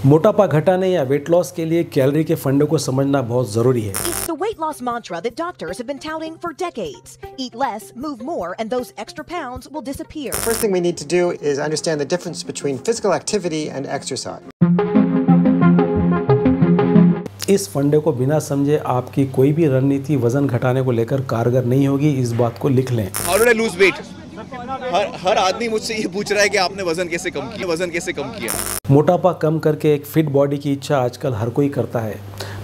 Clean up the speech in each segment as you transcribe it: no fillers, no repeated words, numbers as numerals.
मोटापा घटाने या वेट लॉस के लिए कैलोरी के फंडे को समझना बहुत ज़रूरी है। It's the weight loss mantra that doctors have been touting for decades. Eat less, move more, and those extra pounds will disappear. First thing we need to do is understand the difference between physical activity and exercise. इस फंडे को बिना समझे आपकी कोई भी रणनीति वजन घटाने को लेकर कारगर नहीं होगी, इस बात को लिख लें। How did I lose weight? हर आदमी मुझसे ये पूछ रहा है कि आपने वजन कैसे कम किया। मोटापा कम करके एक फिट बॉडी की इच्छा आजकल हर कोई करता है,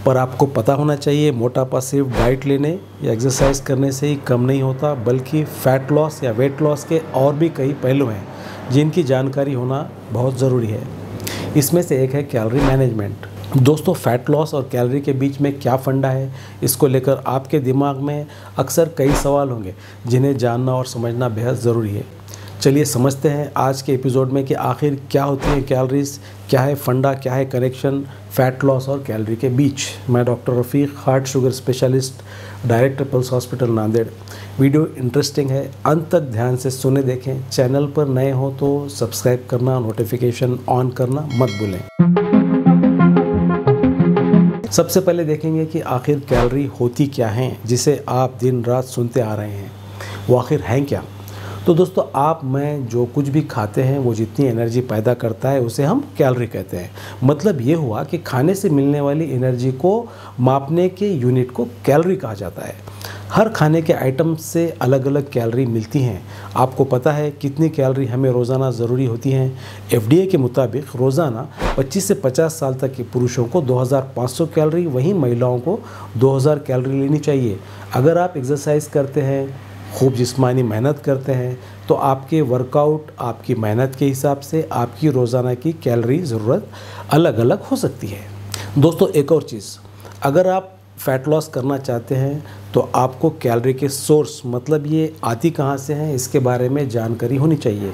पर आपको पता होना चाहिए मोटापा सिर्फ डाइट लेने या एक्सरसाइज करने से ही कम नहीं होता, बल्कि फैट लॉस या वेट लॉस के और भी कई पहलू हैं जिनकी जानकारी होना बहुत ज़रूरी है। इसमें से एक है कैलोरी मैनेजमेंट। दोस्तों, फैट लॉस और कैलोरी के बीच में क्या फंडा है, इसको लेकर आपके दिमाग में अक्सर कई सवाल होंगे जिन्हें जानना और समझना बेहद ज़रूरी है। चलिए समझते हैं आज के एपिसोड में कि आखिर क्या होती है कैलोरीज, क्या है फंडा, क्या है कनेक्शन फैट लॉस और कैलोरी के बीच। मैं doctor Rafiq, heart sugar specialist, director Pulse Hospital Nanded. Video interesting है, अंत तक ध्यान से सुने देखें। चैनल पर नए हो तो सब्सक्राइब करना, नोटिफिकेशन ऑन करना मत भूलें। सबसे पहले देखेंगे कि आखिर कैलोरी होती क्या हैं, जिसे आप दिन रात सुनते आ रहे हैं, वो आखिर हैं क्या। तो दोस्तों, आप मैं जो कुछ भी खाते हैं वो जितनी एनर्जी पैदा करता है उसे हम कैलोरी कहते हैं। मतलब ये हुआ कि खाने से मिलने वाली एनर्जी को मापने के यूनिट को कैलोरी कहा जाता है। हर खाने के आइटम से अलग अलग कैलोरी मिलती हैं। आपको पता है कितनी कैलोरी हमें रोज़ाना ज़रूरी होती हैं। FDA के मुताबिक रोज़ाना 25 से 50 साल तक के पुरुषों को 2500 कैलोरी, वहीं महिलाओं को 2000 कैलोरी लेनी चाहिए। अगर आप एक्सरसाइज करते हैं, खूब जिस्मानी मेहनत करते हैं, तो आपके वर्कआउट, आपकी मेहनत के हिसाब से आपकी रोज़ाना की कैलोरी ज़रूरत अलग अलग हो सकती है। दोस्तों, एक और चीज़, अगर आप फैट लॉस करना चाहते हैं तो आपको कैलोरी के सोर्स, मतलब ये आती कहाँ से हैं, इसके बारे में जानकारी होनी चाहिए।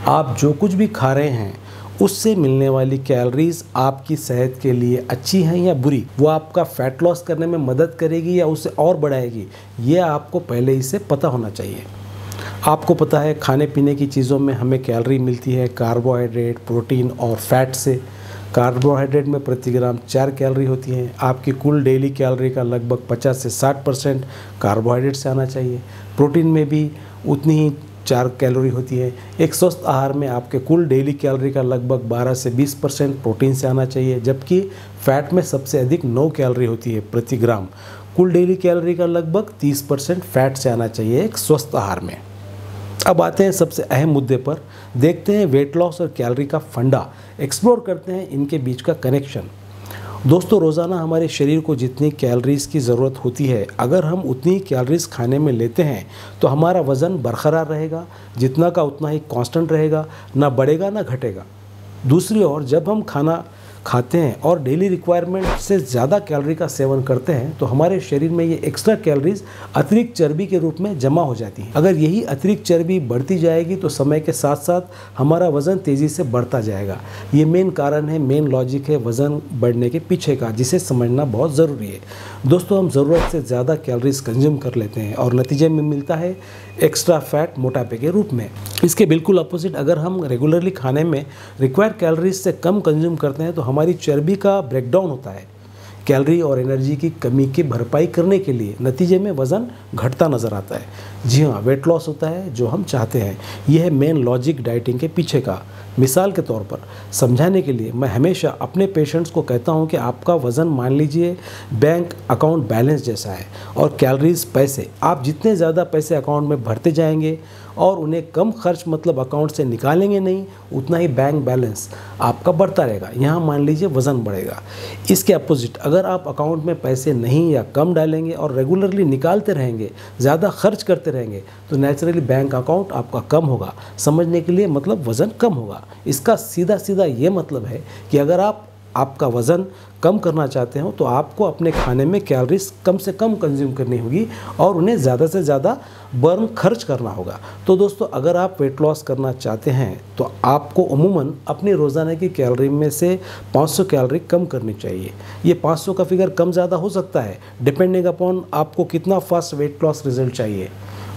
आप जो कुछ भी खा रहे हैं उससे मिलने वाली कैलोरीज आपकी सेहत के लिए अच्छी हैं या बुरी, वो आपका फैट लॉस करने में मदद करेगी या उसे और बढ़ाएगी, ये आपको पहले ही से पता होना चाहिए। आपको पता है खाने पीने की चीज़ों में हमें कैलोरी मिलती है कार्बोहाइड्रेट, प्रोटीन और फैट से। कार्बोहाइड्रेट में प्रति ग्राम 4 कैलोरी होती हैं। आपकी कुल डेली कैलोरी का लगभग 50 से 60% कार्बोहाइड्रेट से आना चाहिए। प्रोटीन में भी उतनी ही 4 कैलोरी होती है। एक स्वस्थ आहार में आपके कुल डेली कैलोरी का लगभग 12 से 20% प्रोटीन से आना चाहिए, जबकि फैट में सबसे अधिक 9 कैलोरी होती है प्रति ग्राम। कुल डेली कैलोरी का लगभग 30% फैट से आना चाहिए एक स्वस्थ आहार में। अब आते हैं सबसे अहम मुद्दे पर, देखते हैं वेट लॉस और कैलोरी का फंडा, एक्सप्लोर करते हैं इनके बीच का कनेक्शन। दोस्तों, रोज़ाना हमारे शरीर को जितनी कैलोरीज की ज़रूरत होती है, अगर हम उतनी कैलोरीज खाने में लेते हैं तो हमारा वज़न बरकरार रहेगा, जितना का उतना ही कांस्टेंट रहेगा, ना बढ़ेगा ना घटेगा। दूसरी ओर जब हम खाना खाते हैं और डेली रिक्वायरमेंट से ज़्यादा कैलोरी का सेवन करते हैं तो हमारे शरीर में ये एक्स्ट्रा कैलोरीज अतिरिक्त चर्बी के रूप में जमा हो जाती हैं। अगर यही अतिरिक्त चर्बी बढ़ती जाएगी तो समय के साथ साथ हमारा वज़न तेज़ी से बढ़ता जाएगा। ये मेन कारण है, मेन लॉजिक है वज़न बढ़ने के पीछे का, जिसे समझना बहुत ज़रूरी है। दोस्तों, हम ज़रूरत से ज़्यादा कैलोरीज कंज्यूम कर लेते हैं और नतीजे में मिलता है एक्स्ट्रा फैट, मोटापे के रूप में। इसके बिल्कुल अपोजिट, अगर हम रेगुलरली खाने में रिक्वायर्ड कैलोरीज से कम कंज्यूम करते हैं तो हमारी चर्बी का ब्रेकडाउन होता है कैलोरी और एनर्जी की कमी की भरपाई करने के लिए। नतीजे में वज़न घटता नज़र आता है। जी हाँ, वेट लॉस होता है जो हम चाहते हैं। यह है मेन लॉजिक डाइटिंग के पीछे का। मिसाल के तौर पर समझाने के लिए मैं हमेशा अपने पेशेंट्स को कहता हूं कि आपका वज़न मान लीजिए बैंक अकाउंट बैलेंस जैसा है और कैलोरीज पैसे। आप जितने ज़्यादा पैसे अकाउंट में भरते जाएंगे और उन्हें कम खर्च मतलब अकाउंट से निकालेंगे नहीं, उतना ही बैंक बैलेंस आपका बढ़ता रहेगा। यहाँ मान लीजिए वज़न बढ़ेगा। इसके अपोजिट, अगर आप अकाउंट में पैसे नहीं या कम डालेंगे और रेगुलरली निकालते रहेंगे, ज़्यादा खर्च करते रहेंगे, तो नेचुरली बैंक अकाउंट आपका कम होगा। समझने के लिए मतलब वज़न कम होगा। इसका सीधा सीधा ये मतलब है कि अगर आपका वज़न कम करना चाहते हो तो आपको अपने खाने में कैलोरीज कम से कम कंज्यूम करनी होगी और उन्हें ज़्यादा से ज़्यादा बर्न खर्च करना होगा। तो दोस्तों, अगर आप वेट लॉस करना चाहते हैं तो आपको उमूमन अपनी रोज़ाना की कैलोरी में से 500 कैलोरी कम करनी चाहिए। ये 500 का फिगर कम ज़्यादा हो सकता है, डिपेंडिंग अपॉन आपको कितना फास्ट वेट लॉस रिजल्ट चाहिए।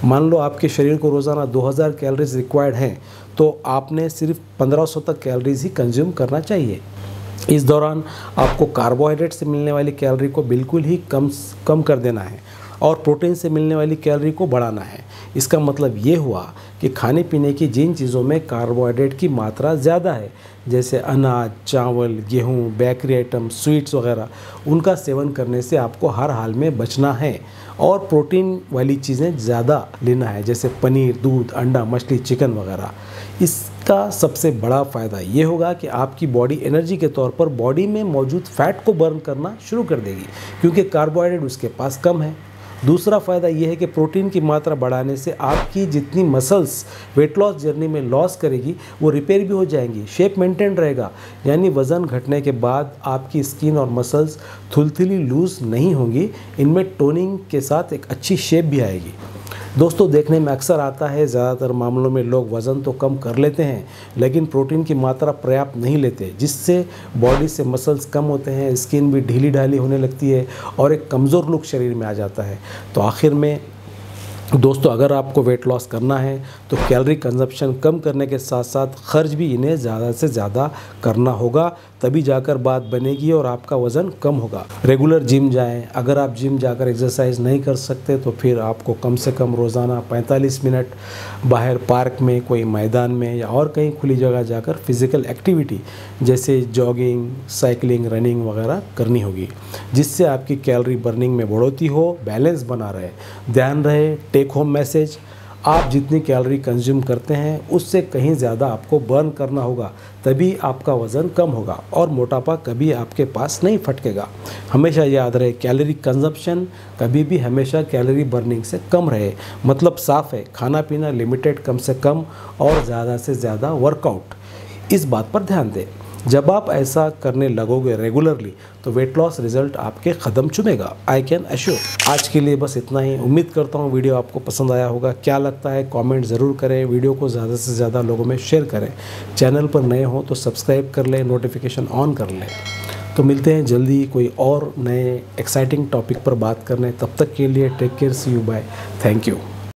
मान लो आपके शरीर को रोज़ाना 2000 कैलोरीज रिक्वायर्ड हैं तो आपने सिर्फ 1500 तक कैलोरीज ही कंज्यूम करना चाहिए। इस दौरान आपको कार्बोहाइड्रेट से मिलने वाली कैलोरी को बिल्कुल ही कम कर देना है और प्रोटीन से मिलने वाली कैलोरी को बढ़ाना है। इसका मतलब ये हुआ कि खाने पीने की जिन चीज़ों में कार्बोहाइड्रेट की मात्रा ज़्यादा है, जैसे अनाज, चावल, गेहूँ, बेकरी आइटम, स्वीट्स वगैरह, उनका सेवन करने से आपको हर हाल में बचना है और प्रोटीन वाली चीज़ें ज़्यादा लेना है, जैसे पनीर, दूध, अंडा, मछली, चिकन वगैरह। इसका सबसे बड़ा फ़ायदा ये होगा कि आपकी बॉडी एनर्जी के तौर पर बॉडी में मौजूद फ़ैट को बर्न करना शुरू कर देगी, क्योंकि कार्बोहाइड्रेट उसके पास कम है। दूसरा फ़ायदा ये है कि प्रोटीन की मात्रा बढ़ाने से आपकी जितनी मसल्स वेट लॉस जर्नी में लॉस करेगी वो रिपेयर भी हो जाएंगी, शेप मेंटेन रहेगा, यानी वज़न घटने के बाद आपकी स्किन और मसल्स थुलथुली लूज़ नहीं होंगी, इनमें टोनिंग के साथ एक अच्छी शेप भी आएगी। दोस्तों, देखने में अक्सर आता है ज़्यादातर मामलों में लोग वज़न तो कम कर लेते हैं लेकिन प्रोटीन की मात्रा पर्याप्त नहीं लेते, जिससे बॉडी से मसल्स कम होते हैं, स्किन भी ढीली ढाली होने लगती है और एक कमज़ोर लुक शरीर में आ जाता है। तो आखिर में दोस्तों, अगर आपको वेट लॉस करना है तो कैलोरी कंजप्शन कम करने के साथ साथ खर्च भी इन्हें ज़्यादा से ज़्यादा करना होगा, तभी जाकर बात बनेगी और आपका वज़न कम होगा। रेगुलर जिम जाएं। अगर आप जिम जाकर एक्सरसाइज नहीं कर सकते तो फिर आपको कम से कम रोज़ाना 45 मिनट बाहर पार्क में, कोई मैदान में या और कहीं खुली जगह जाकर फिज़िकल एक्टिविटी जैसे जॉगिंग, साइकिलिंग, रनिंग वगैरह करनी होगी, जिससे आपकी कैलोरी बर्निंग में बढ़ोतरी हो, बैलेंस बना रहे। ध्यान रहे, टेक होम मैसेज, आप जितनी कैलोरी कंज्यूम करते हैं उससे कहीं ज़्यादा आपको बर्न करना होगा, तभी आपका वज़न कम होगा और मोटापा कभी आपके पास नहीं फटकेगा। हमेशा याद रहे, कैलोरी कंजप्शन कभी भी हमेशा कैलोरी बर्निंग से कम रहे। मतलब साफ़ है, खाना पीना लिमिटेड, कम से कम और ज़्यादा से ज़्यादा वर्कआउट। इस बात पर ध्यान दें। जब आप ऐसा करने लगोगे रेगुलरली तो वेट लॉस रिजल्ट आपके कदम चूमेगा, आई कैन अश्योर। आज के लिए बस इतना ही। उम्मीद करता हूँ वीडियो आपको पसंद आया होगा। क्या लगता है कमेंट ज़रूर करें, वीडियो को ज़्यादा से ज़्यादा लोगों में शेयर करें। चैनल पर नए हो तो सब्सक्राइब कर लें, नोटिफिकेशन ऑन कर लें। तो मिलते हैं जल्दी कोई और नए एक्साइटिंग टॉपिक पर बात करने। तब तक के लिए take care, see you, bye, thank you.